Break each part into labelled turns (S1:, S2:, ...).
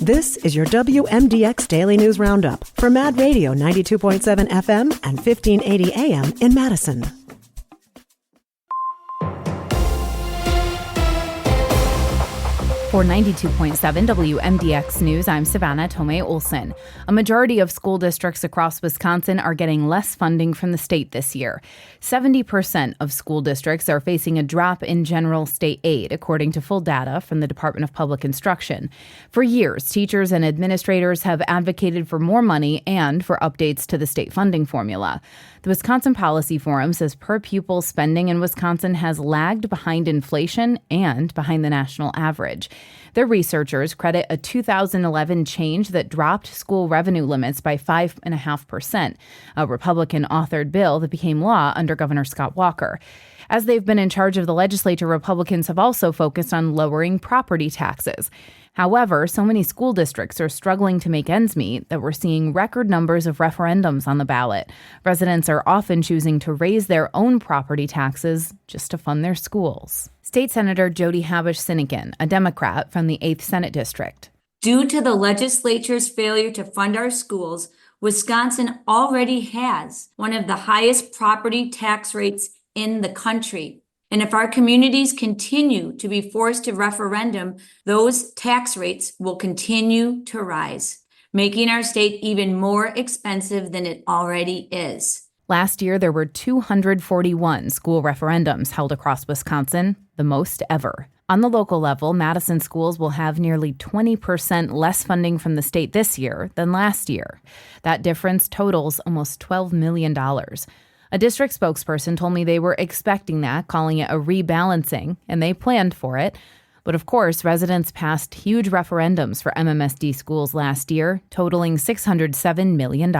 S1: This is your WMDX Daily News Roundup for Mad Radio 92.7 FM and 1580 AM in Madison.
S2: For 92.7 WMDX News, I'm Savannah Tomei Olson. A majority of school districts across Wisconsin are getting less funding from the state this year. 70% of school districts are facing a drop in general state aid, according to full data from the Department of Public Instruction. For years, teachers and administrators have advocated for more money and for updates to the state funding formula. The Wisconsin Policy Forum says per-pupil spending in Wisconsin has lagged behind inflation and behind the national average. Their researchers credit a 2011 change that dropped school revenue limits by 5.5%, a Republican-authored bill that became law under Governor Scott Walker. As they've been in charge of the legislature, Republicans have also focused on lowering property taxes. However, so many school districts are struggling to make ends meet that we're seeing record numbers of referendums on the ballot. Residents are often choosing to raise their own property taxes just to fund their schools. State Senator Jody Habush-Sinekin, a Democrat from the 8th Senate District.
S3: Due to the legislature's failure to fund our schools, Wisconsin already has one of the highest property tax rates in the country. And if our communities continue to be forced to referendum, those tax rates will continue to rise, making our state even more expensive than it already is.
S2: Last year, there were 241 school referendums held across Wisconsin, the most ever. On the local level, Madison schools will have nearly 20% less funding from the state this year than last year. That difference totals almost $12 million. A district spokesperson told me they were expecting that, calling it a rebalancing, and they planned for it. But of course, residents passed huge referendums for MMSD schools last year, totaling $607 million.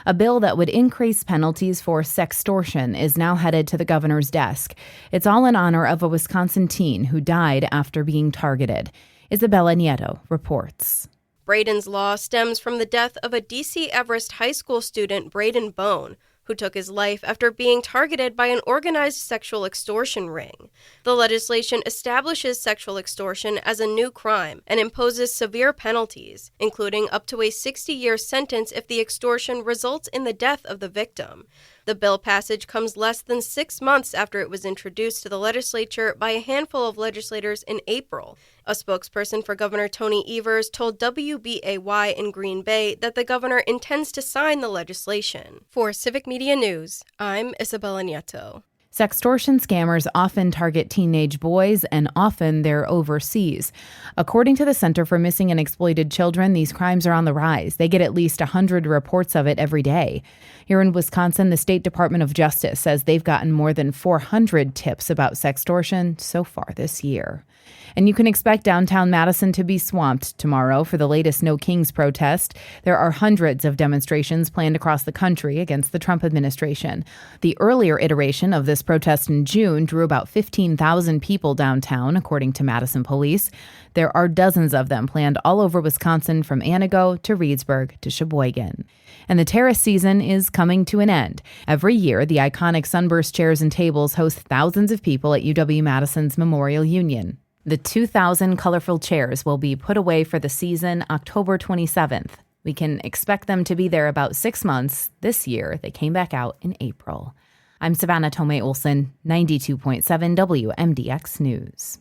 S2: A bill that would increase penalties for sextortion is now headed to the governor's desk. It's all in honor of a Wisconsin teen who died after being targeted. Isabella Nieto reports.
S4: Braden's law stems from the death of a D.C. Everest High School student, Braden Bone, who took his life after being targeted by an organized sexual extortion ring. The legislation establishes sexual extortion as a new crime and imposes severe penalties, including up to a 60-year sentence if the extortion results in the death of the victim. The bill passage comes less than 6 months after it was introduced to the legislature by a handful of legislators in April. A spokesperson for Governor Tony Evers told WBAY in Green Bay that the governor intends to sign the legislation. For Civic Media News, I'm Isabella Nieto.
S2: Sextortion scammers often target teenage boys, and often they're overseas. According to the Center for Missing and Exploited Children, these crimes are on the rise. They get at least 100 reports of it every day. Here in Wisconsin, the State Department of Justice says they've gotten more than 400 tips about sextortion so far this year. And you can expect downtown Madison to be swamped tomorrow for the latest No Kings protest. There are hundreds of demonstrations planned across the country against the Trump administration. The earlier iteration of this protest in June drew about 15,000 people downtown, according to Madison police. There are dozens of them planned all over Wisconsin, from Anago to Reedsburg to Sheboygan. And the terrace season is coming to an end. Every year, the iconic Sunburst Chairs and Tables host thousands of people at UW-Madison's Memorial Union. The 2,000 colorful chairs will be put away for the season October 27th. We can expect them to be there about 6 months. This year, they came back out in April. I'm Savannah Tomei Olson, 92.7 WMDX News.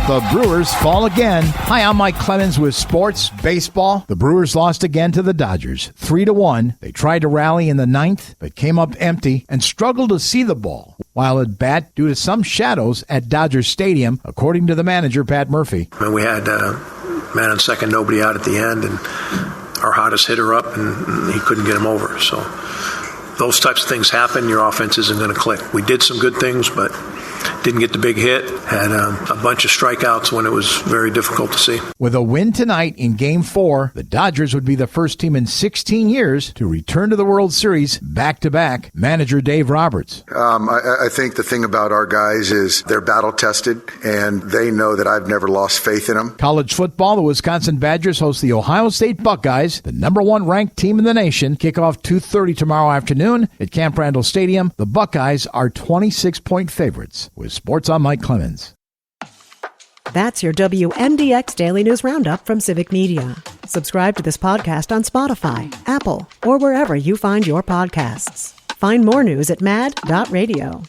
S5: The Brewers fall again. Hi, I'm Mike Clemens with Sports Baseball. The Brewers lost again to the Dodgers, 3-1. They tried to rally in the ninth, but came up empty and struggled to see the ball while at bat due to some shadows at Dodger Stadium, according to the manager, Pat Murphy.
S6: And we had man on second, nobody out at the end, and our hottest hitter up, and he couldn't get him over. So those types of things happen. Your offense isn't going to click. We did some good things, but didn't get the big hit. Had a bunch of strikeouts when it was very difficult to see.
S5: With a win tonight in Game 4, the Dodgers would be the first team in 16 years to return to the World Series back-to-back. Manager Dave Roberts.
S7: I think the thing about our guys is they're battle-tested, and they know that I've never lost faith in them.
S5: College football, the Wisconsin Badgers host the Ohio State Buckeyes, the number one ranked team in the nation. Kickoff 2:30 tomorrow afternoon at Camp Randall Stadium. The Buckeyes are 26-point favorites. With sports, I'm Mike Clemens.
S1: That's your WMDX Daily News Roundup from Civic Media. Subscribe to this podcast on Spotify, Apple, or wherever you find your podcasts. Find more news at mad.radio.